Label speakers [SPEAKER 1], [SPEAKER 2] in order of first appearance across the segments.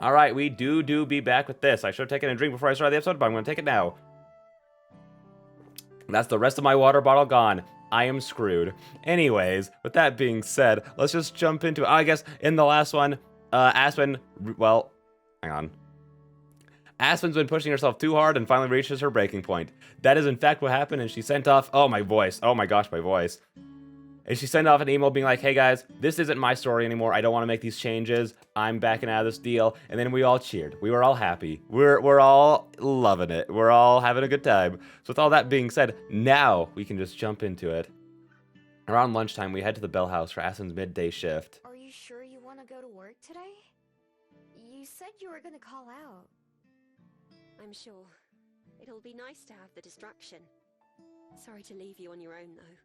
[SPEAKER 1] All right, we do be back with this. I should have taken a drink before I started the episode, but I'm going to take it now. That's the rest of my water bottle gone. I am screwed. Anyways, with that being said, let's just jump into it. I guess in the last one, Aspen, well, hang on. Aspen's been pushing herself too hard and finally reaches her breaking point. That is in fact what happened, and she sent off, oh my voice, oh my gosh, my voice. And she sent off an email being like, hey guys, this isn't my story anymore. I don't want to make these changes. I'm backing out of this deal. And then we all cheered. We were all happy. We're all loving it. We're all having a good time. So with all that being said, now we can just jump into it. Around lunchtime, we head to the Bell House for Aspen's midday shift.
[SPEAKER 2] Are you sure you want to go to work today? You said you were gonna call out.
[SPEAKER 3] I'm sure. It'll be nice to have the distraction. Sorry to leave you on your own, though.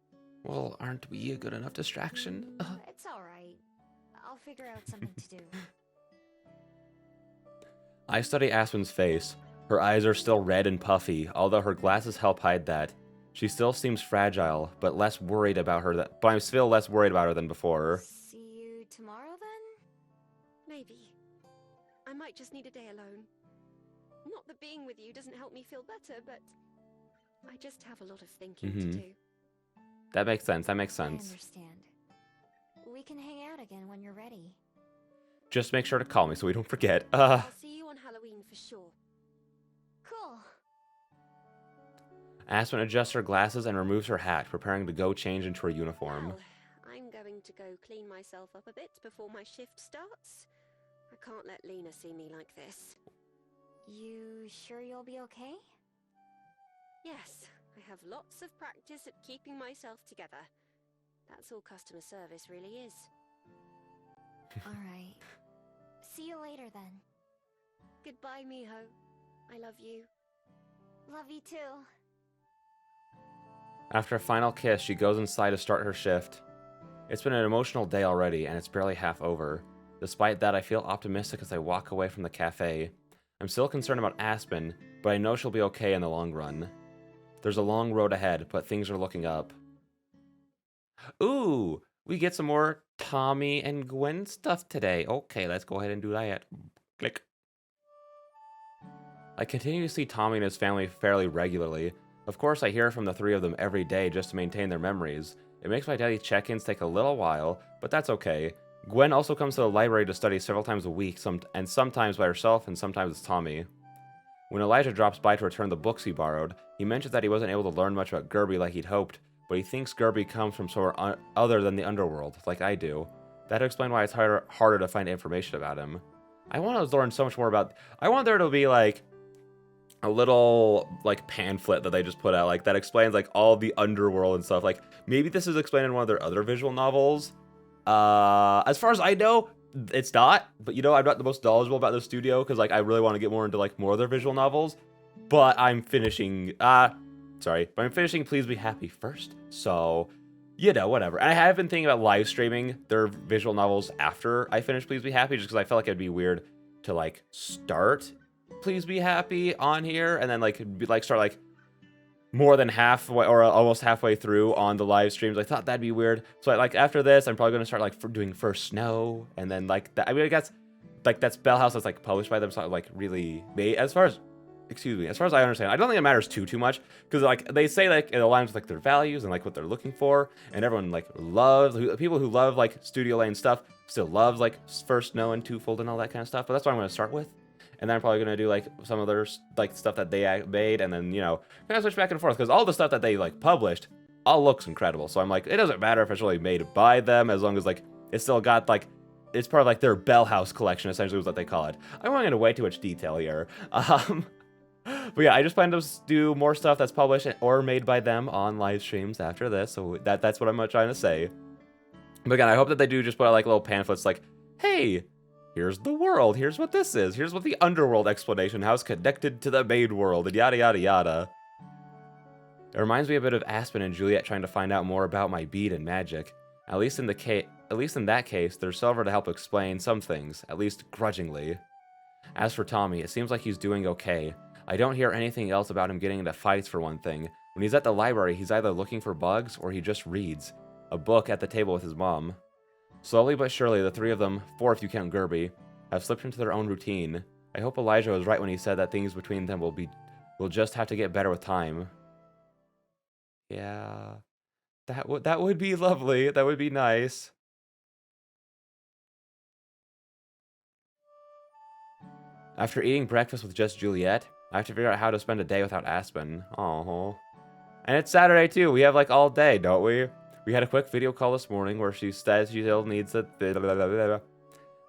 [SPEAKER 1] Well, aren't we a good enough distraction?
[SPEAKER 2] It's alright. I'll figure out something to do.
[SPEAKER 1] I study Aspen's face. Her eyes are still red and puffy, although her glasses help hide that. She still seems fragile, but less worried about her. But I'm still less worried about her than before.
[SPEAKER 2] See you tomorrow then?
[SPEAKER 3] Maybe. I might just need a day alone. Not that being with you doesn't help me feel better, but I just have a lot of thinking to do.
[SPEAKER 1] That makes sense. That makes
[SPEAKER 2] I
[SPEAKER 1] sense.
[SPEAKER 2] understand. We can hang out again when you're ready.
[SPEAKER 1] Just make sure to call me so we don't forget.
[SPEAKER 3] I'll see you on Halloween for sure.
[SPEAKER 2] Cool.
[SPEAKER 1] Aspen adjusts her glasses and removes her hat, preparing to go change into her uniform.
[SPEAKER 3] Well, I'm going to go clean myself up a bit before my shift starts. I can't let Lena see me like this.
[SPEAKER 2] You sure you'll be okay?
[SPEAKER 3] Yes, I have lots of practice at keeping myself together. That's all customer service really is.
[SPEAKER 2] Alright. See you later then.
[SPEAKER 3] Goodbye, Miho. I love you.
[SPEAKER 2] Love you too.
[SPEAKER 1] After a final kiss, she goes inside to start her shift. It's been an emotional day already, and it's barely half over. Despite that, I feel optimistic as I walk away from the cafe. I'm still concerned about Aspen, but I know she'll be okay in the long run. There's a long road ahead, but things are looking up. Ooh, we get some more Tommy and Gwen stuff today. Okay, let's go ahead and do that. Click. I continue to see Tommy and his family fairly regularly. Of course, I hear from the three of them every day just to maintain their memories. It makes my daily check-ins take a little while, but that's okay. Gwen also comes to the library to study several times a week, and sometimes by herself and sometimes with Tommy. When Elijah drops by to return the books he borrowed, he mentions that he wasn't able to learn much about Gerby like he'd hoped, but he thinks Gerby comes from somewhere other than the underworld, like I do. That'll explain why it's harder to find information about him. I want to learn so much more about... I want there to be, like, a little, like, pamphlet that they just put out, like, that explains, like, all the underworld and stuff. Like, maybe this is explained in one of their other visual novels. As far as I know, it's not, but you know, I'm not the most knowledgeable about the studio because like I really want to get more into like more of their visual novels, but I'm finishing Please Be Happy first, so you know, whatever. And I have been thinking about live streaming their visual novels after I finish Please Be Happy, just because I felt like it'd be weird to like start Please Be Happy on here and then start like more than halfway or almost halfway through on the live streams. I thought that'd be weird. So like after this, I'm probably going to start like doing First Snow, and then like that. I mean, I guess like that's Bell House that's like published by them, so like really made as far as I understand. I don't think it matters too much because like they say like it aligns with like their values and like what they're looking for, and everyone like loves people who love like Studio Lane stuff still loves like First Snow and Twofold and all that kind of stuff. But that's what I'm going to start with. And then I'm probably going to do, like, some of their, like, stuff that they made. And then, you know, kind of switch back and forth. Because all the stuff that they, like, published all looks incredible. So I'm like, it doesn't matter if it's really made by them. As long as, like, it's still got, like, it's part of, like, their Bell House collection, essentially, is what they call it. I'm going into way too much detail here. But yeah, I just plan to do more stuff that's published or made by them on live streams after this. So that's what I'm trying to say. But again, I hope that they do just put out, like, little pamphlets like, hey... here's the world, here's what this is, here's what the underworld explanation, how it's connected to the main world, and yada yada yada. It reminds me a bit of Aspen and Juliet trying to find out more about my bead and magic. At least in that case, there's Silver to help explain some things, at least grudgingly. As for Tommy, it seems like he's doing okay. I don't hear anything else about him getting into fights for one thing. When he's at the library, he's either looking for bugs or he just reads. A book at the table with his mom. Slowly but surely, the three of them, four if you count Gerby, have slipped into their own routine. I hope Elijah was right when he said that things between them will just have to get better with time. Yeah. That would be lovely. That would be nice. After eating breakfast with just Juliet, I have to figure out how to spend a day without Aspen. Oh. And it's Saturday too. We have like all day, don't we? We had a quick video call this morning where she said she still needs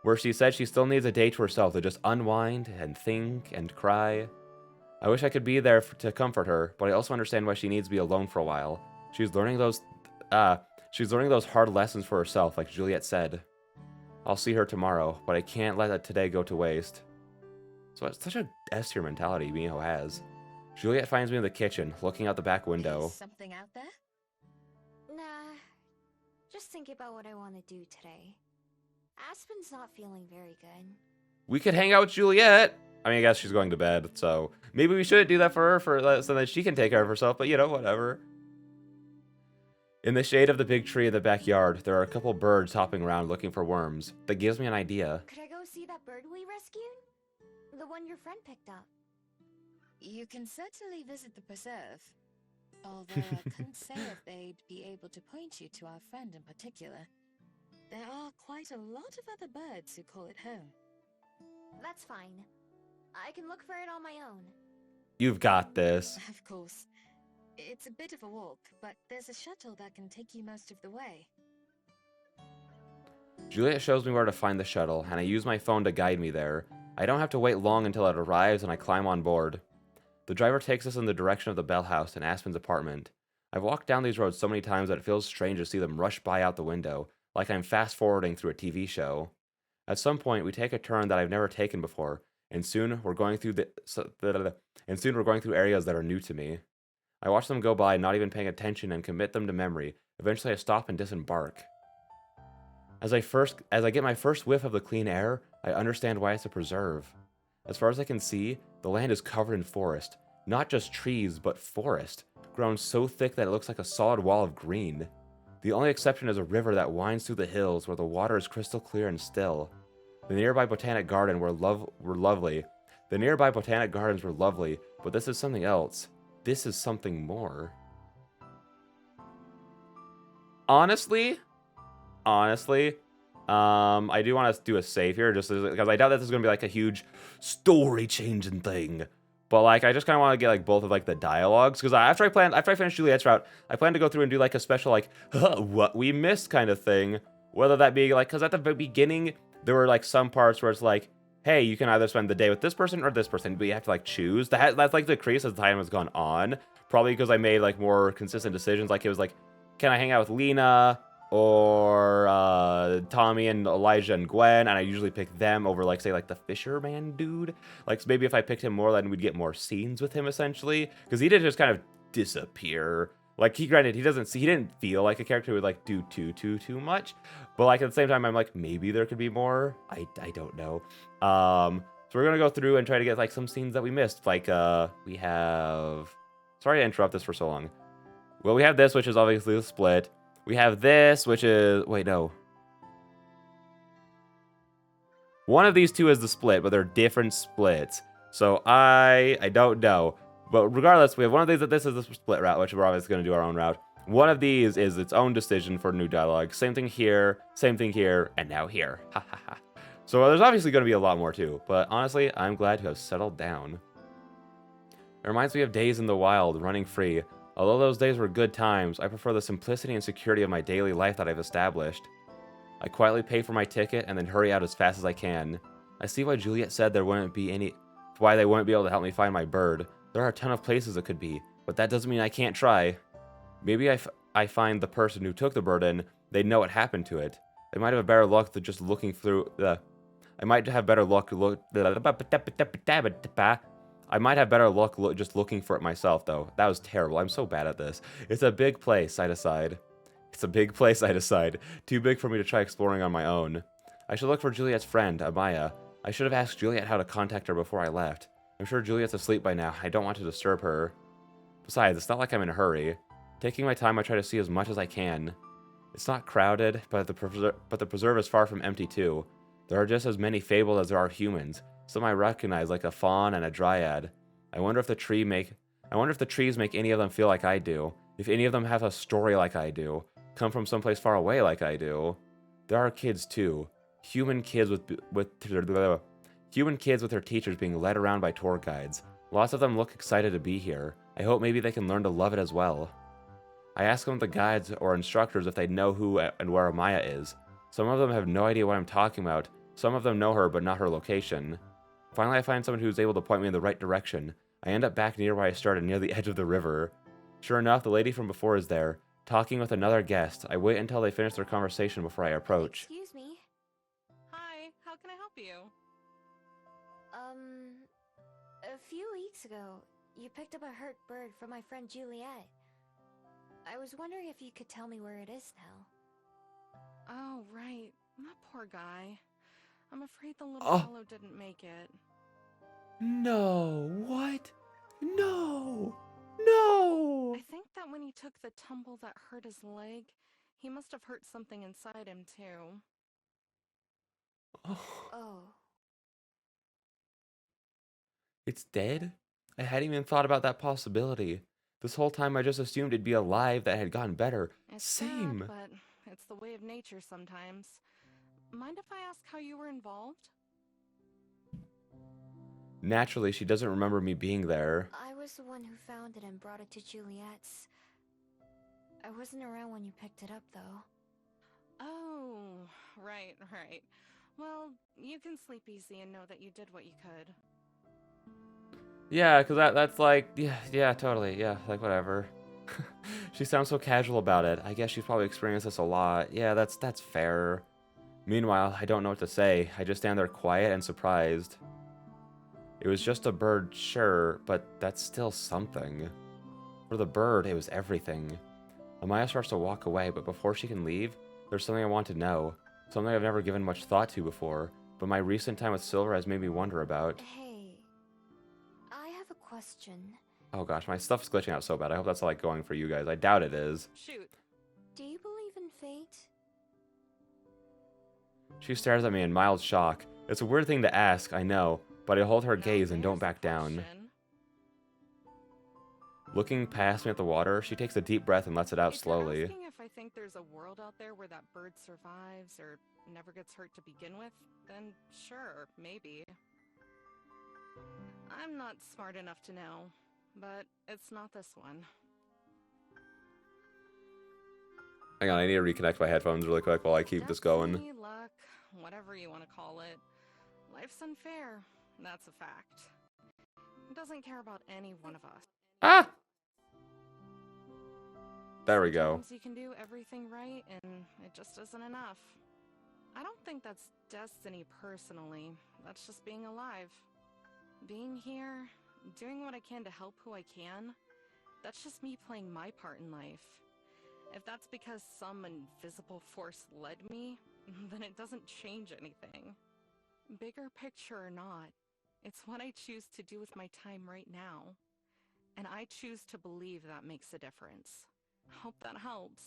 [SPEAKER 1] where she said she still needs a day to herself to just unwind and think and cry. I wish I could be there to comfort her, but I also understand why she needs to be alone for a while. She's learning those hard lessons for herself, like Juliet said. I'll see her tomorrow, but I can't let that today go to waste. So it's such a S-tier mentality Miho has. Juliet finds me in the kitchen, looking out the back window.
[SPEAKER 4] Is something out there?
[SPEAKER 2] Nah, just thinking about what I want to do today. Aspen's not feeling very good.
[SPEAKER 1] We could hang out with Juliet. I mean, I guess she's going to bed, so maybe we should do that for her so that she can take care of herself, but you know, whatever. In the shade of the big tree in the backyard, there are a couple birds hopping around looking for worms. That gives me an idea.
[SPEAKER 2] Could I go see that bird we rescued? The one your friend picked up.
[SPEAKER 4] You can certainly visit the preserve. Although I couldn't say if they'd be able to point you to our friend in particular. There are quite a lot of other birds who call it home.
[SPEAKER 2] That's fine. I can look for it on my own.
[SPEAKER 1] You've got this.
[SPEAKER 4] Of course. It's a bit of a walk, but there's a shuttle that can take you most of the way.
[SPEAKER 1] Juliet shows me where to find the shuttle, and I use my phone to guide me there. I don't have to wait long until it arrives and I climb on board. The driver takes us in the direction of the Bell House and Aspen's apartment. I've walked down these roads so many times that it feels strange to see them rush by out the window, like I'm fast-forwarding through a TV show. At some point, we take a turn that I've never taken before, and soon we're going through areas that are new to me. I watch them go by, not even paying attention, and commit them to memory. Eventually, I stop and disembark. As I get my first whiff of the clean air, I understand why it's a preserve. As far as I can see, the land is covered in forest. Not just trees, but forest, grown so thick that it looks like a solid wall of green. The only exception is a river that winds through the hills where the water is crystal clear and still. The nearby botanic garden were lovely. The nearby botanic gardens were lovely, but this is something else. This is something more. Honestly, I do want to do a save here, just because I doubt that this is going to be like a huge story-changing thing. But like, I just kind of want to get like both of like the dialogues, because after I finish Juliet's route, I plan to go through and do like a special like what we missed kind of thing. Whether that be like, because at the beginning there were like some parts where it's like, hey, you can either spend the day with this person or this person, but you have to like choose. That's like decreased as time has gone on. Probably because I made like more consistent decisions. Like it was like, can I hang out with Lena or Tommy and Elijah and Gwen? And I usually pick them over like, say, like the fisherman dude. Like maybe if I picked him more, then we'd get more scenes with him essentially. Because he did just kind of disappear. Like he didn't feel like a character who would like do too much. But like at the same time, I'm like, maybe there could be more. I don't know. So we're gonna go through and try to get like some scenes that we missed. Like we have, sorry to interrupt this for so long. Well, we have this, which is obviously the split. We have this, which is, wait, no. One of these two is the split, but they're different splits. So I don't know. But regardless, we have one of these that this is the split route, which we're obviously going to do our own route. One of these is its own decision for new dialogue. Same thing here, and now here. Ha ha ha. So there's obviously going to be a lot more too. But honestly, I'm glad to have settled down. It reminds me of days in the wild, running free. Although those days were good times, I prefer the simplicity and security of my daily life that I've established. I quietly pay for my ticket and then hurry out as fast as I can. I see why Juliet said why they wouldn't be able to help me find my bird. There are a ton of places it could be, but that doesn't mean I can't try. Maybe I find the person who took the bird and they know what happened to it. I might have better luck than just looking through I might have better luck just looking for it myself, though. That was terrible. I'm so bad at this. It's a big place, I decide. Too big for me to try exploring on my own. I should look for Juliet's friend, Amaya. I should have asked Juliet how to contact her before I left. I'm sure Juliet's asleep by now. I don't want to disturb her. Besides, it's not like I'm in a hurry. Taking my time, I try to see as much as I can. It's not crowded, but the preserve is far from empty, too. There are just as many fabled as there are humans. Some I recognize, like a faun and a dryad. I wonder if the trees make any of them feel like I do. If any of them have a story like I do. Come from someplace far away like I do. There are kids too. Human kids human kids with their teachers being led around by tour guides. Lots of them look excited to be here. I hope maybe they can learn to love it as well. I ask some of the guides or instructors if they know who and where Amaya is. Some of them have no idea what I'm talking about. Some of them know her, but not her location. Finally, I find someone who's able to point me in the right direction. I end up back near where I started, near the edge of the river. Sure enough, the lady from before is there, talking with another guest. I wait until they finish their conversation before I approach.
[SPEAKER 2] Excuse me.
[SPEAKER 5] Hi, how can I help you?
[SPEAKER 2] A few weeks ago, you picked up a hurt bird from my friend Juliet. I was wondering if you could tell me where it is now.
[SPEAKER 5] Oh, right. That poor guy. I'm afraid the little
[SPEAKER 1] Oh.
[SPEAKER 5] fellow didn't make it.
[SPEAKER 1] No, what? No, no.
[SPEAKER 5] I think that when he took the tumble that hurt his leg, he must have hurt something inside him, too.
[SPEAKER 1] Oh,
[SPEAKER 2] Oh.
[SPEAKER 1] it's dead? I hadn't even thought about that possibility. This whole time I just assumed it'd be alive that had gotten better.
[SPEAKER 5] It's
[SPEAKER 1] Same.
[SPEAKER 5] sad, but it's the way of nature sometimes. Mind if I ask how you were involved?
[SPEAKER 1] Naturally, she doesn't remember me being there.
[SPEAKER 2] I was the one who found it and brought it to Juliet's. I wasn't around when you picked it up, though.
[SPEAKER 5] Oh, right. Well, you can sleep easy and know that you did what you could.
[SPEAKER 1] Yeah, because that's like, yeah, totally, yeah, like whatever. She sounds so casual about it. I guess she's probably experienced this a lot. Yeah, that's fair. Meanwhile, I don't know what to say. I just stand there quiet and surprised. It was just a bird, sure, but that's still something. For the bird, it was everything. Amaya starts to walk away, but before she can leave, there's something I want to know. Something I've never given much thought to before, but my recent time with Silver has made me wonder about.
[SPEAKER 2] Hey, I have a question.
[SPEAKER 1] Oh gosh, my stuff's glitching out so bad. I hope that's like going for you guys. I doubt it is.
[SPEAKER 5] Shoot.
[SPEAKER 2] Do you believe in fate?
[SPEAKER 1] She stares at me in mild shock. It's a weird thing to ask, I know, but I hold her
[SPEAKER 5] Now
[SPEAKER 1] gaze and don't
[SPEAKER 5] there's a
[SPEAKER 1] back down.
[SPEAKER 5] question.
[SPEAKER 1] Looking past me at the water, she takes a deep breath and lets it out
[SPEAKER 5] If you're
[SPEAKER 1] slowly.
[SPEAKER 5] asking if I think there's a world out there where that bird survives or never gets hurt to begin with, then sure, maybe. I'm not smart enough to know, but it's not this one.
[SPEAKER 1] Hang on, I need to reconnect my headphones really quick while I keep this going.
[SPEAKER 5] Destiny, luck, whatever you want to call it. Life's unfair. That's a fact. It doesn't care about any one of us.
[SPEAKER 1] Ah! There we go.
[SPEAKER 5] Sometimes you can do everything right, and it just isn't enough. I don't think that's destiny personally. That's just being alive. Being here, doing what I can to help who I can, that's just me playing my part in life. If that's because some invisible force led me, then it doesn't change anything. Bigger picture or not, it's what I choose to do with my time right now. And I choose to believe that makes a difference. Hope that helps.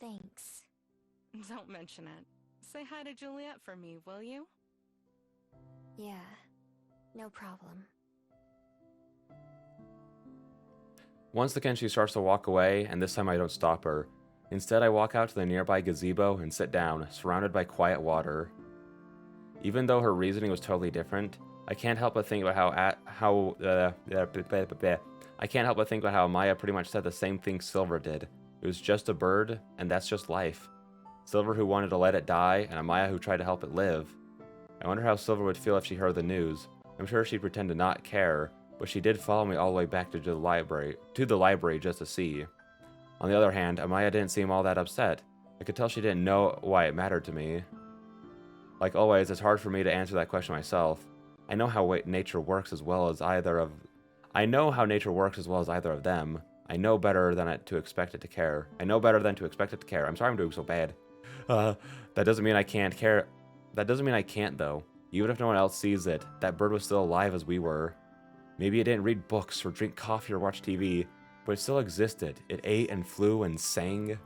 [SPEAKER 2] Thanks.
[SPEAKER 5] Don't mention it. Say hi to Juliet for me, will you?
[SPEAKER 2] Yeah, no problem.
[SPEAKER 1] Once again, she starts to walk away, and this time I don't stop her. Instead, I walk out to the nearby gazebo and sit down, surrounded by quiet water. Even though her reasoning was totally different, I can't help but think about how Maya pretty much said the same thing Silver did. It was just a bird, and that's just life. Silver who wanted to let it die, and Amaya who tried to help it live. I wonder how Silver would feel if she heard the news. I'm sure she'd pretend to not care, but she did follow me all the way back to the library just to see. On the other hand, Amaya didn't seem all that upset. I could tell she didn't know why it mattered to me. Like always, it's hard for me to answer that question myself. I know how nature works as well as either of them. I know better than to expect it to care. I'm sorry I'm doing so bad. That doesn't mean I can't care. That doesn't mean I can't, though. Even if no one else sees it, that bird was still alive as we were. Maybe it didn't read books or drink coffee or watch TV, but it still existed. It ate and flew and sang.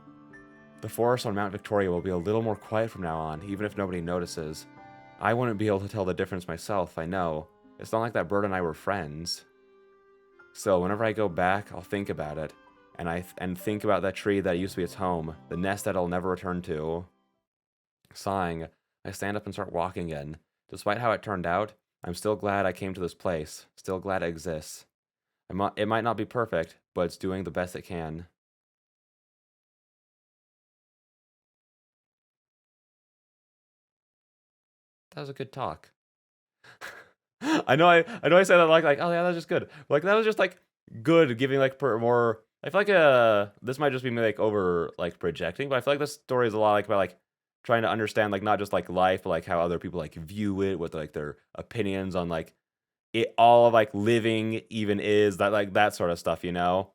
[SPEAKER 1] The forest on Mount Victoria will be a little more quiet from now on, even if nobody notices. I wouldn't be able to tell the difference myself, I know. It's not like that bird and I were friends. So whenever I go back, I'll think about it. And think about that tree that used to be its home, the nest that I'll never return to. Sighing, I stand up and start walking again. Despite how it turned out, I'm still glad I came to this place. Still glad it exists. It might not be perfect, but it's doing the best it can. That was a good talk. I said that like oh yeah, that's just good. Like that was just like good, giving like more. I feel like this might just be me like over like projecting, but I feel like this story is a lot like about like trying to understand like not just like life, but like how other people like view it, what like their opinions on like it all of like living even is, that like that sort of stuff, and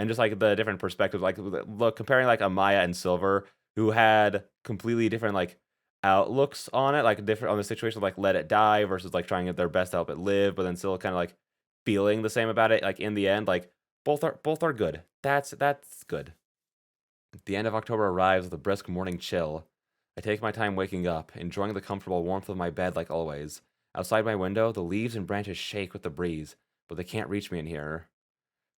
[SPEAKER 1] just like the different perspectives, like look comparing like Amaya and Silver, who had completely different like outlooks on it, like different on the situation, like let it die versus like trying their best to help it live, but then still kind of like feeling the same about it. Like in the end, like both are good. That's good. The end of October arrives with a brisk morning chill. I take my time waking up, enjoying the comfortable warmth of my bed like always. Outside my window, the leaves and branches shake with the breeze, but they can't reach me in here.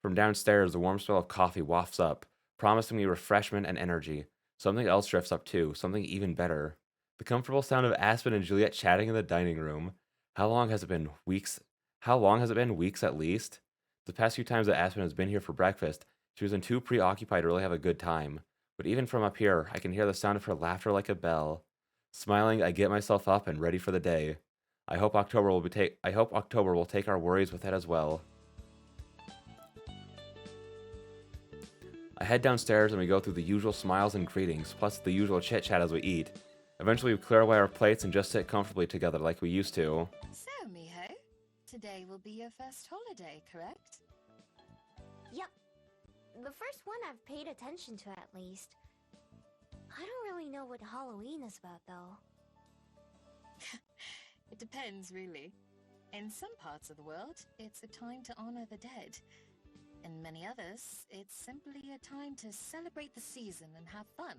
[SPEAKER 1] From downstairs, the warm smell of coffee wafts up, promising me refreshment and energy. Something else drifts up too, something even better. The comfortable sound of Aspen and Juliet chatting in the dining room. How long has it been? Weeks? How long has it been? Weeks at least? The past few times that Aspen has been here for breakfast, she was been too preoccupied to really have a good time. But even from up here, I can hear the sound of her laughter like a bell. Smiling, I get myself up and ready for the day. I hope October will take our worries with it as well. I head downstairs and we go through the usual smiles and greetings, plus the usual chit chat as we eat. Eventually, we clear away our plates and just sit comfortably together like we used to.
[SPEAKER 4] So, Miho, today will be your first holiday, correct?
[SPEAKER 2] Yep. The first one I've paid attention to, at least. I don't really know what Halloween is about, though.
[SPEAKER 4] It depends, really. In some parts of the world, it's a time to honor the dead. In many others, it's simply a time to celebrate the season and have fun.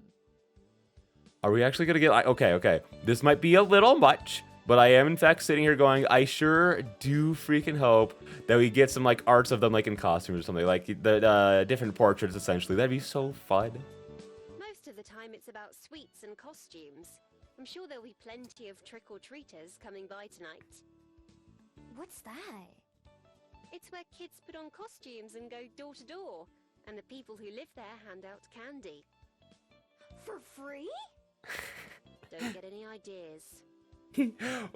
[SPEAKER 1] Are we actually gonna get... Okay. This might be a little much, but I am in fact sitting here going, I sure do freaking hope that we get some like arts of them like in costumes or something. Like the different portraits, essentially. That'd be so fun.
[SPEAKER 3] Most of the time it's about sweets and costumes. I'm sure there'll be plenty of trick-or-treaters coming by tonight.
[SPEAKER 2] What's that?
[SPEAKER 3] It's where kids put on costumes and go door to door, and the people who live there hand out candy.
[SPEAKER 2] For free?
[SPEAKER 3] Don't get any ideas.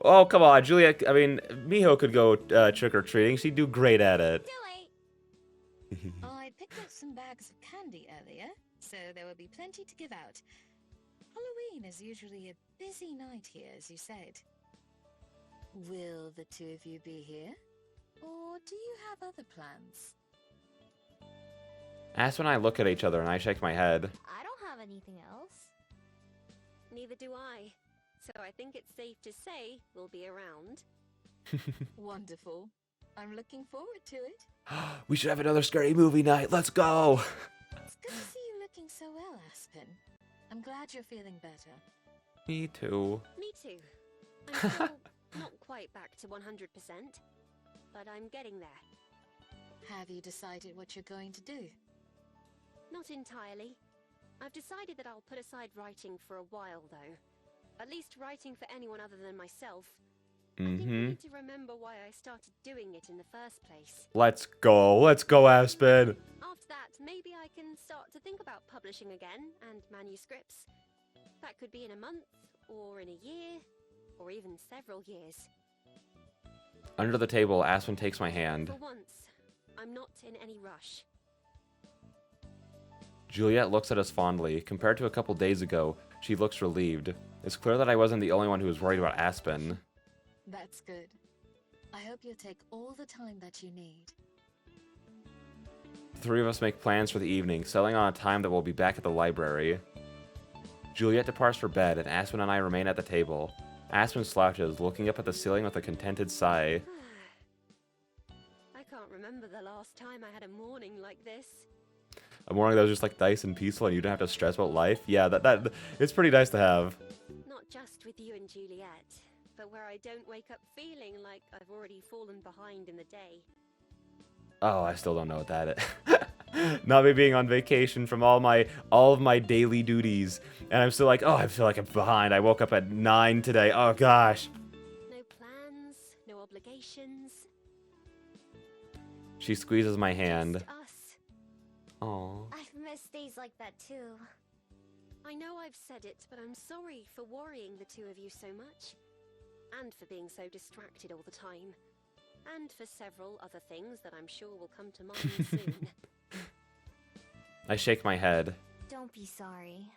[SPEAKER 1] Oh, come on, Juliet. I mean, Miho could go trick-or-treating. She'd do great at it.
[SPEAKER 2] Too late.
[SPEAKER 4] I picked up some bags of candy earlier, so there will be plenty to give out. Halloween is usually a busy night here, as you said. Will the two of you be here? Or do you have other plans?
[SPEAKER 1] Aspen and I look at each other and I shake my head.
[SPEAKER 2] I don't have anything else.
[SPEAKER 3] Neither do I. So I think it's safe to say we'll be around.
[SPEAKER 4] Wonderful. I'm looking forward to it.
[SPEAKER 1] We should have another scary movie night. Let's go.
[SPEAKER 4] It's good to see you looking so well, Aspen. I'm glad you're feeling better.
[SPEAKER 1] Me too.
[SPEAKER 3] Me too. I'm still not quite back to 100%, but I'm getting there.
[SPEAKER 4] Have you decided what you're going to do?
[SPEAKER 3] Not entirely. I've decided that I'll put aside writing for a while, though. At least writing for anyone other than myself. I think I need to remember why I started doing it in the first place.
[SPEAKER 1] Let's go, Aspen.
[SPEAKER 3] After that, maybe I can start to think about publishing again, and manuscripts. That could be in a month, or in a year, or even several years.
[SPEAKER 1] Under the table, Aspen takes my hand.
[SPEAKER 3] For once, I'm not in any rush.
[SPEAKER 1] Juliet looks at us fondly. Compared to a couple days ago, she looks relieved. It's clear that I wasn't the only one who was worried about Aspen.
[SPEAKER 4] That's good. I hope you'll take all the time that you need.
[SPEAKER 1] The three of us make plans for the evening, settling on a time that we'll be back at the library. Juliet departs for bed, and Aspen and I remain at the table. Aspen slouches, looking up at the ceiling with a contented sigh.
[SPEAKER 3] I can't remember the last time I had a morning like this.
[SPEAKER 1] A morning that was just like nice and peaceful and you don't have to stress about life. Yeah, that it's pretty nice to have.
[SPEAKER 3] Not just with you and Juliet. but where I don't wake up feeling like I've already fallen behind in the day.
[SPEAKER 1] Oh, I still don't know what that is. Not me being on vacation from all of my daily duties, and I'm still like, oh, I feel like I'm behind. I woke up at 9 today. Oh gosh.
[SPEAKER 3] No plans, no obligations.
[SPEAKER 1] She squeezes my hand.
[SPEAKER 3] Just us.
[SPEAKER 1] Aww.
[SPEAKER 2] I've missed days like that too.
[SPEAKER 3] I know I've said it, but I'm sorry for worrying the two of you so much. And for being so distracted all the time. And for several other things that I'm sure will come to mind soon.
[SPEAKER 1] I shake my head.
[SPEAKER 2] Don't be sorry.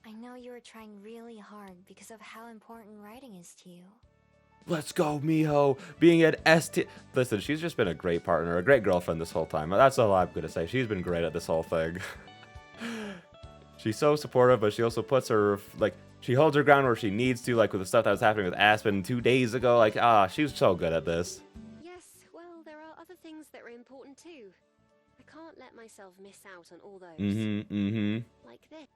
[SPEAKER 2] I know you were trying really hard because of how important writing is to you.
[SPEAKER 1] Let's go, Miho. Being an ST. Listen, she's just been a great partner, a great girlfriend this whole time. That's all I'm gonna say. She's been great at this whole thing. She's so supportive, but she also puts her, like, she holds her ground where she needs to, like with the stuff that was happening with Aspen 2 days ago. Like, she's so good at this.
[SPEAKER 3] Yes, well, there are other things that are important too. I can't let myself miss out on all those. Like this.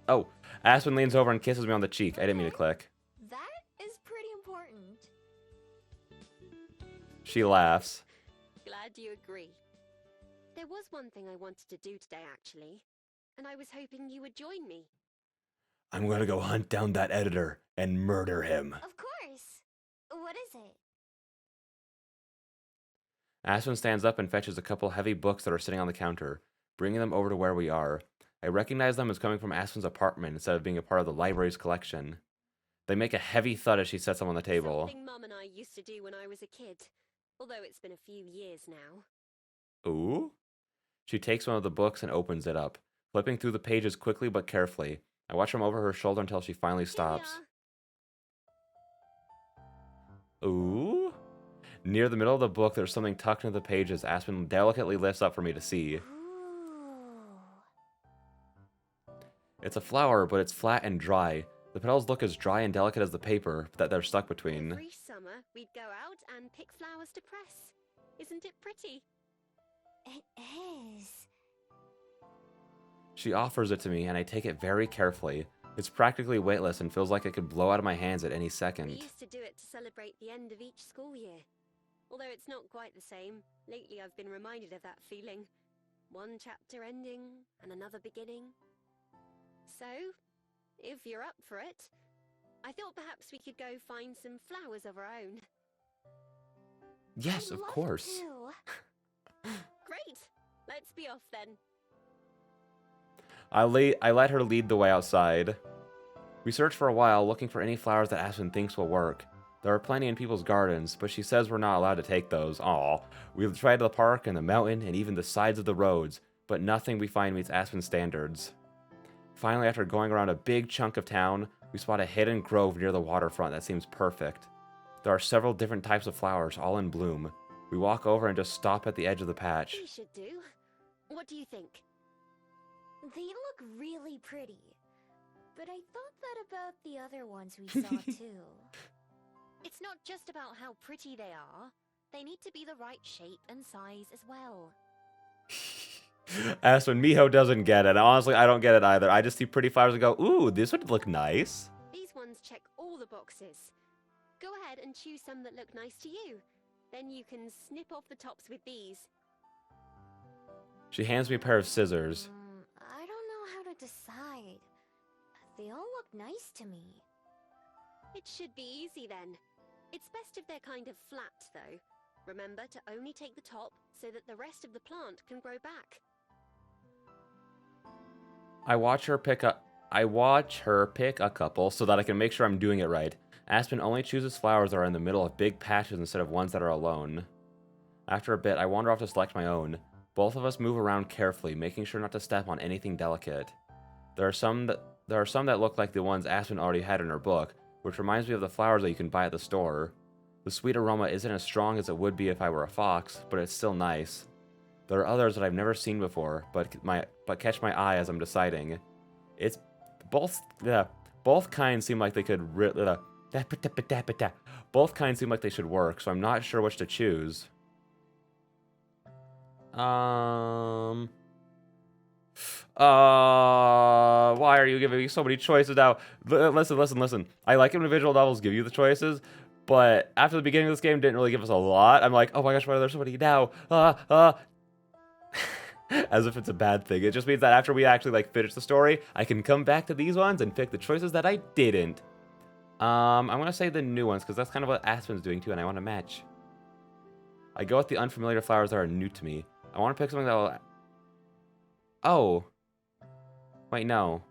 [SPEAKER 1] Oh, Aspen leans over and kisses me on the cheek. I didn't mean to click.
[SPEAKER 2] That is pretty important.
[SPEAKER 1] She laughs.
[SPEAKER 3] Glad you agree. There was one thing I wanted to do today, actually. And I was hoping you would join me.
[SPEAKER 1] I'm gonna go hunt down that editor and murder him.
[SPEAKER 2] Of course. What is it?
[SPEAKER 1] Aspen stands up and fetches a couple heavy books that are sitting on the counter, bringing them over to where we are. I recognize them as coming from Aspen's apartment instead of being a part of the library's collection. They make a heavy thud as she sets them on the table.
[SPEAKER 3] Something Mum and I used to do when I was a kid. Although it's been a few years now.
[SPEAKER 1] Ooh? She takes one of the books and opens it up, flipping through the pages quickly but carefully. I watch from over her shoulder until she finally stops. Ooh? Near the middle of the book, there's something tucked into the pages Aspen delicately lifts up for me to see.
[SPEAKER 2] Ooh.
[SPEAKER 1] It's a flower, but it's flat and dry. The petals look as dry and delicate as the paper that they're stuck between.
[SPEAKER 3] Every summer, we'd go out and pick flowers to press. Isn't it pretty?
[SPEAKER 2] It is.
[SPEAKER 1] She offers it to me, and I take it very carefully. It's practically weightless and feels like it could blow out of my hands at any second.
[SPEAKER 3] We used to do it to celebrate the end of each school year. Although it's not quite the same, lately I've been reminded of that feeling. One chapter ending, and another beginning. So, if you're up for it, I thought perhaps we could go find some flowers of our own.
[SPEAKER 1] Yes,
[SPEAKER 2] I'd
[SPEAKER 1] of
[SPEAKER 2] love
[SPEAKER 1] course.
[SPEAKER 2] to.
[SPEAKER 3] Great! Let's be off then.
[SPEAKER 1] I let her lead the way outside. We search for a while, looking for any flowers that Aspen thinks will work. There are plenty in people's gardens, but she says we're not allowed to take those. Aw. We've tried the park and the mountain and even the sides of the roads, but nothing we find meets Aspen's standards. Finally, after going around a big chunk of town, we spot a hidden grove near the waterfront that seems perfect. There are several different types of flowers, all in bloom. We walk over and just stop at the edge of the patch.
[SPEAKER 3] We should do. What do you think?
[SPEAKER 2] They look really pretty. But I thought that about the other ones we saw too.
[SPEAKER 3] It's not just about how pretty they are. They need to be the right shape and size as well.
[SPEAKER 1] Aspen, Miho doesn't get it. Honestly, I don't get it either. I just see pretty flowers and go, ooh, this would look nice.
[SPEAKER 3] These ones check all the boxes. Go ahead and choose some that look nice to you. Then you can snip off the tops with these.
[SPEAKER 1] She hands me a pair of scissors.
[SPEAKER 2] I don't know how to decide. They all look nice to me.
[SPEAKER 3] It should be easy then. It's best if they're kind of flat, though. Remember to only take the top so that the rest of the plant can grow back.
[SPEAKER 1] I watch her pick a couple so that I can make sure I'm doing it right. Aspen only chooses flowers that are in the middle of big patches instead of ones that are alone. After a bit, I wander off to select my own. Both of us move around carefully, making sure not to step on anything delicate. There are some that look like the ones Aspen already had in her book, which reminds me of the flowers that you can buy at the store. The sweet aroma isn't as strong as it would be if I were a fox, but it's still nice. There are others that I've never seen before, but catch my eye as I'm deciding. It's both kinds seem like they could both kinds seem like they should work, so I'm not sure which to choose. Why are you giving me so many choices now? Listen. I like when visual novels give you the choices, but after the beginning of this game didn't really give us a lot. I'm like, oh my gosh, why are there so many now? As if it's a bad thing. It just means that after we actually like finish the story, I can come back to these ones and pick the choices that I didn't. I'm gonna say the new ones because that's kind of what Aspen's doing too, and I want to match. I go with the unfamiliar flowers that are new to me. I want to pick something that will... Oh. Wait, no.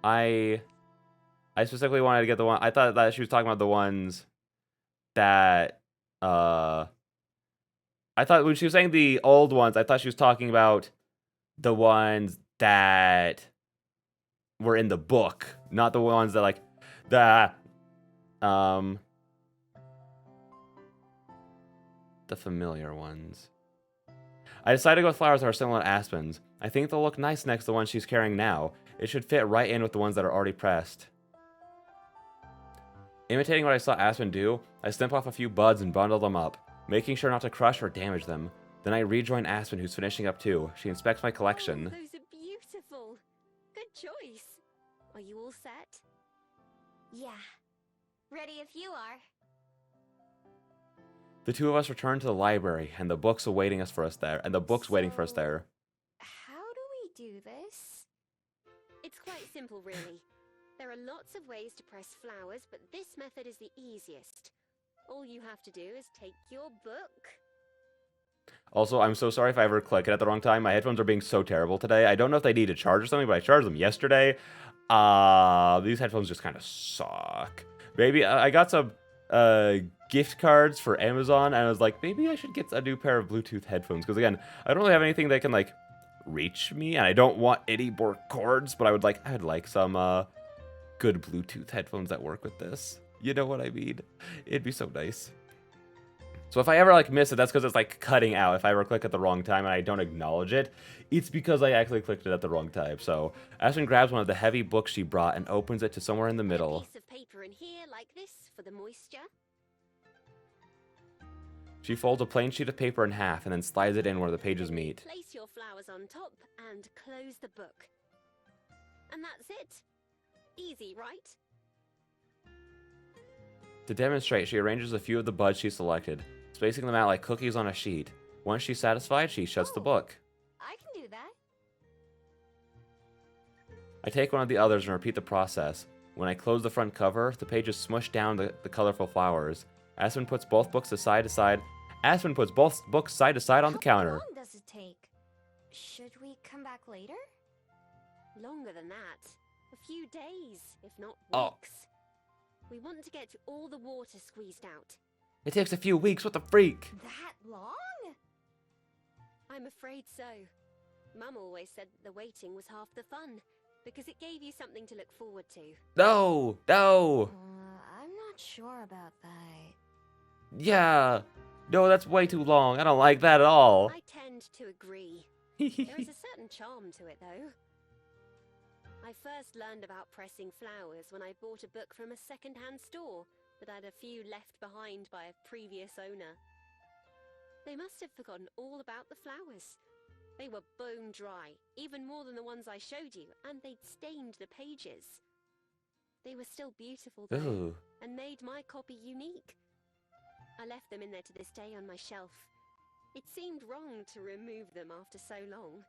[SPEAKER 1] I specifically wanted to get the one... I thought that she was talking about the ones that... I thought when she was saying the old ones, I thought she was talking about the ones that were in the book, not the ones that, like, the familiar ones. I decided to go with flowers that are similar to Aspen's. I think they'll look nice next to the ones she's carrying now. It should fit right in with the ones that are already pressed. Imitating what I saw Aspen do, I snip off a few buds and bundle them up, making sure not to crush or damage them. Then I rejoin Aspen, who's finishing up too. She inspects my collection.
[SPEAKER 3] Oh, those are beautiful. Good choice. Are you all set?
[SPEAKER 2] Yeah. Ready if you are.
[SPEAKER 1] The two of us return to the library, and the book's awaiting us for us there. And the book's waiting for us there.
[SPEAKER 2] How do we do this?
[SPEAKER 3] It's quite simple, really. There are lots of ways to press flowers, but this method is the easiest. All you have to do is take your book.
[SPEAKER 1] Also, I'm so sorry if I ever click it at the wrong time. My headphones are being so terrible today. I don't know if they need to charge or something, but I charged them yesterday. These headphones just kind of suck. Maybe I got some gift cards for Amazon, and I was like, maybe I should get a new pair of Bluetooth headphones. Because again, I don't really have anything that can like reach me, and I don't want any more cords, but I'd like some good Bluetooth headphones that work with this. You know what I mean? It'd be so nice. So if I ever like miss it, that's because it's like cutting out. If I ever click at the wrong time and I don't acknowledge it, it's because I actually clicked it at the wrong time. So Aspen grabs one of the heavy books she brought and opens it to somewhere in the middle.
[SPEAKER 3] A piece of paper in here like this for the moisture.
[SPEAKER 1] She folds a plain sheet of paper in half and then slides it in where the pages meet.
[SPEAKER 3] Place your flowers on top and close the book. And that's it. Easy, right?
[SPEAKER 1] To demonstrate, she arranges a few of the buds she selected, spacing them out like cookies on a sheet. Once she's satisfied, she shuts the book.
[SPEAKER 2] I can do that.
[SPEAKER 1] I take one of the others and repeat the process. When I close the front cover, the pages smush down the colorful flowers. Aspen puts both books side to side. Aspen puts both books side to side on the counter.
[SPEAKER 2] How long does it take? Should we come back later?
[SPEAKER 3] Longer than that. A few days, if not
[SPEAKER 1] Oh.
[SPEAKER 3] weeks. We want to get all the water squeezed out.
[SPEAKER 1] It takes a few weeks, what the freak?
[SPEAKER 2] That long?
[SPEAKER 3] I'm afraid so. Mum always said that the waiting was half the fun, because it gave you something to look forward to.
[SPEAKER 1] No!
[SPEAKER 2] I'm not sure about that.
[SPEAKER 1] Yeah! No, that's way too long. I don't like that at all.
[SPEAKER 3] I tend to agree. There is a certain charm to it, though. I first learned about pressing flowers when I bought a book from a second-hand store that had a few left behind by a previous owner. They must have forgotten all about the flowers. They were bone dry, even more than the ones I showed you, and they'd stained the pages. They were still beautiful, though,
[SPEAKER 1] Ooh.
[SPEAKER 3] and made my copy unique. I left them in there to this day on my shelf. It seemed wrong to remove them after so long.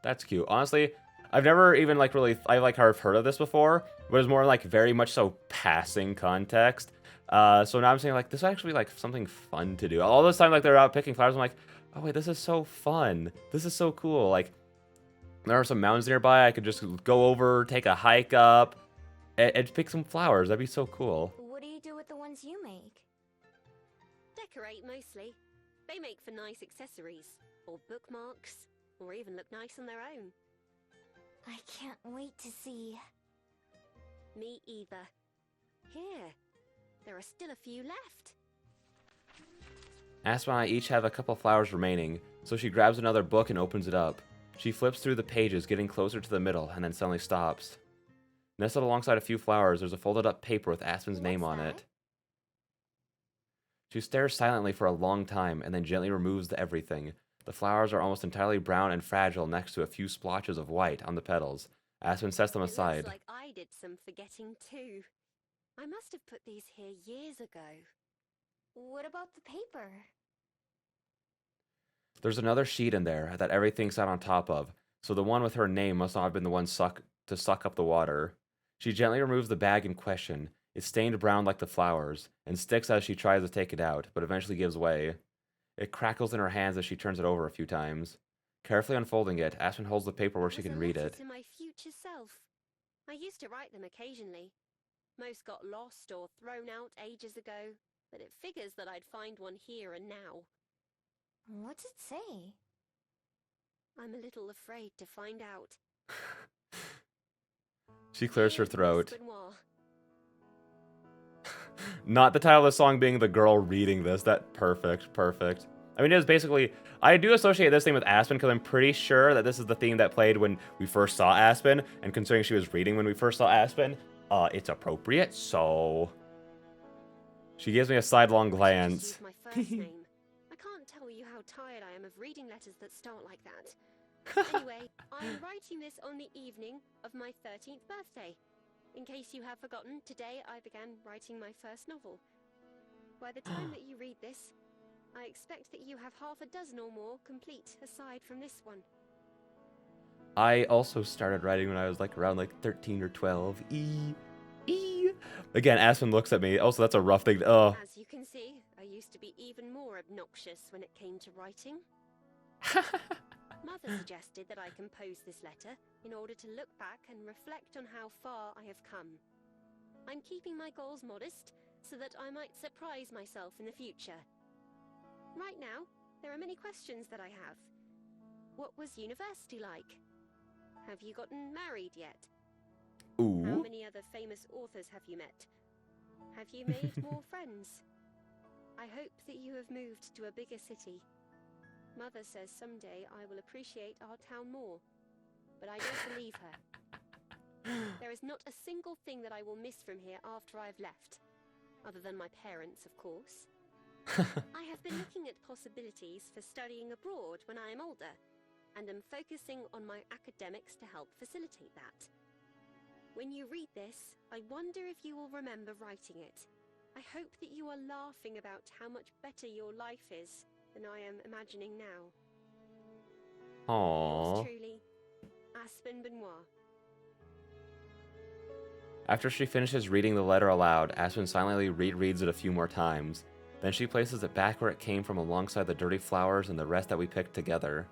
[SPEAKER 1] That's cute. Honestly, I've never even like really I've heard of this before, but it's more like very much so passing context. So now I'm saying like this is actually like something fun to do. All this time like they're out picking flowers, I'm like, oh wait, this is so fun. This is so cool. Like there are some mountains nearby. I could just go over, take a hike up, and pick some flowers. That'd be so cool.
[SPEAKER 2] What do you do with the ones you make?
[SPEAKER 3] Decorate mostly. They make for nice accessories, or bookmarks, or even look nice on their own.
[SPEAKER 2] I can't wait to see.
[SPEAKER 3] Me either. Here, there are still a few left.
[SPEAKER 1] Aspen and I each have a couple flowers remaining, so she grabs another book and opens it up. She flips through the pages, getting closer to the middle, and then suddenly stops. Nestled alongside a few flowers, there's a folded up paper with Aspen's name on it. She stares silently for a long time and then gently removes everything. The flowers are almost entirely brown and fragile next to a few splotches of white on the petals. Aspen sets them
[SPEAKER 3] It looks
[SPEAKER 1] aside.
[SPEAKER 3] like I did some forgetting too. I must have put these here years ago.
[SPEAKER 2] What about the paper?
[SPEAKER 1] There's another sheet in there that everything sat on top of, so the one with her name must not have been the one to suck up the water. She gently removes the bag in question. It's stained brown like the flowers, and sticks as she tries to take it out, but eventually gives way. It crackles in her hands as she turns it over a few times. Carefully unfolding it, Aspen holds the paper where
[SPEAKER 3] That
[SPEAKER 1] she
[SPEAKER 3] was a
[SPEAKER 1] can read
[SPEAKER 3] letter
[SPEAKER 1] it.
[SPEAKER 3] to my future self. I used to write them occasionally. Most got lost or thrown out ages ago, but it figures that I'd find one here and now.
[SPEAKER 2] What's it say?
[SPEAKER 3] I'm a little afraid to find out.
[SPEAKER 1] She clears her
[SPEAKER 3] Dear
[SPEAKER 1] throat.
[SPEAKER 3] Miss Benoit,
[SPEAKER 1] Not the title of the song being the girl reading this. That perfect. I mean, it was basically. I do associate this thing with Aspen because I'm pretty sure that this is the theme that played when we first saw Aspen, and considering she was reading when we first saw Aspen, it's appropriate. So she gives me a sidelong glance.
[SPEAKER 3] Use my first name. I can't tell you how tired I am of reading letters that start like that. Anyway, I'm writing this on the evening of my 13th birthday. In case you have forgotten, today I began writing my first novel. By the time that you read this, I expect that you have half a dozen or more complete aside from this one.
[SPEAKER 1] I also started writing when I was around 13 or 12. Again, Aspen looks at me. Also, that's a rough thing.
[SPEAKER 3] As you can see, I used to be even more obnoxious when it came to writing. Mother suggested that I compose this letter in order to look back and reflect on how far I have come. I'm keeping my goals modest so that I might surprise myself in the future. Right now, there are many questions that I have. What was university like? Have you gotten married yet? How
[SPEAKER 1] Ooh.
[SPEAKER 3] many other famous authors have you met? Have you made more friends? I hope that you have moved to a bigger city. Mother says someday I will appreciate our town more, but I don't believe her. There is not a single thing that I will miss from here after I've left, other than my parents, of course. I have been looking at possibilities for studying abroad when I am older, and am focusing on my academics to help facilitate that. When you read this, I wonder if you will remember writing it. I hope that you are laughing about how much better your life is than I am imagining now.
[SPEAKER 1] Aww.
[SPEAKER 3] Yours truly, Aspen Benoit.
[SPEAKER 1] After she finishes reading the letter aloud, Aspen silently rereads it a few more times. Then she places it back where it came from alongside the dirty flowers and the rest that we picked together.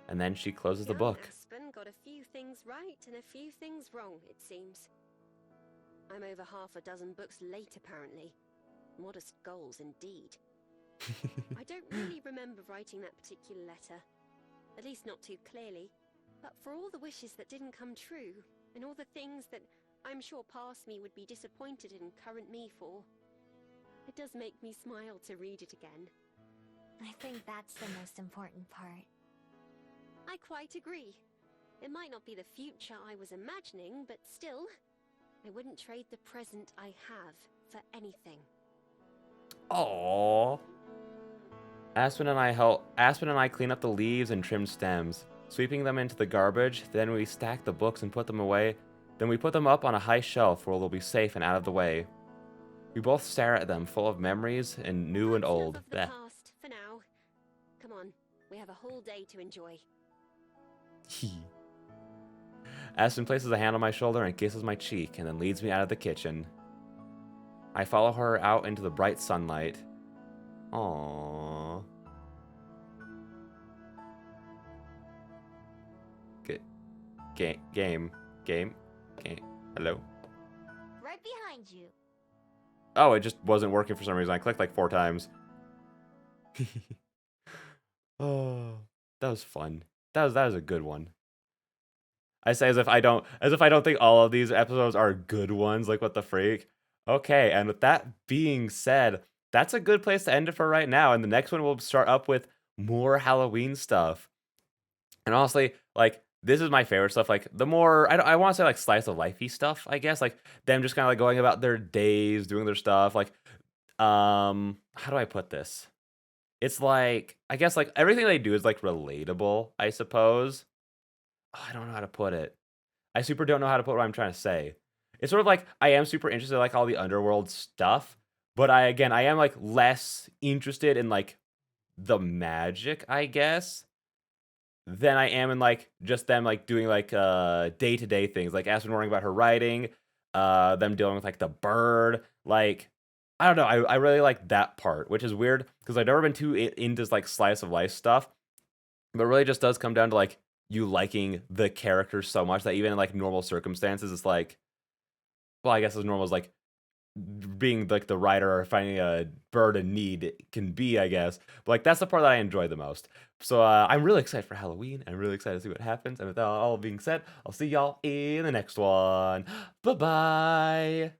[SPEAKER 1] And then she closes the
[SPEAKER 3] Young
[SPEAKER 1] book.
[SPEAKER 3] Aspen got a few things right and a few things wrong, it seems. I'm over half a dozen books late, apparently. Modest goals, indeed. I don't really remember writing that particular letter. At least not too clearly. But for all the wishes that didn't come true, and all the things that I'm sure past me would be disappointed in current me for, it does make me smile to read it again.
[SPEAKER 2] I think that's the most important part.
[SPEAKER 3] I quite agree. It might not be the future I was imagining, but still, I wouldn't trade the present I have for anything.
[SPEAKER 1] Aww. Aspen and I clean up the leaves and trimmed stems, sweeping them into the garbage. Then we stack the books and put them away. Then we put them up on a high shelf where they'll be safe and out of the way. We both stare at them, full of memories and new and
[SPEAKER 3] That's enough
[SPEAKER 1] old.
[SPEAKER 3] of the past for now. Come on, we have a whole day to enjoy.
[SPEAKER 1] Aspen places a hand on my shoulder and kisses my cheek, and then leads me out of the kitchen. I follow her out into the bright sunlight. Aww. Game. Hello?
[SPEAKER 2] Right behind you.
[SPEAKER 1] Oh, it just wasn't working for some reason. I clicked 4 times. Oh, that was fun. That was a good one. I say as if I don't think all of these episodes are good ones. What the freak? Okay, and with that being said, that's a good place to end it for right now. And the next one will start up with more Halloween stuff. And honestly, this is my favorite stuff. The more I want to say slice of lifey stuff, I guess. Them just kind of going about their days, doing their stuff. How do I put this? It's like, I guess like everything they do is like relatable, I suppose. Oh, I don't know how to put it. I super don't know how to put what I'm trying to say. It's sort of like I am super interested in like all the underworld stuff, but I am like less interested in like the magic, I guess, than I am in like just them like doing like day-to-day things. Like Aspen worrying about her writing, them dealing with like the bird, like I don't know. I really like that part, which is weird because I've never been too into like slice of life stuff, but it really just does come down to like you liking the characters so much that even in like normal circumstances, it's like, well, I guess as normal as like being like the writer or finding a bird in need can be, I guess. But like that's the part that I enjoy the most. So I'm really excited for Halloween. I'm really excited to see what happens. And with that all being said, I'll see y'all in the next one. Bye bye.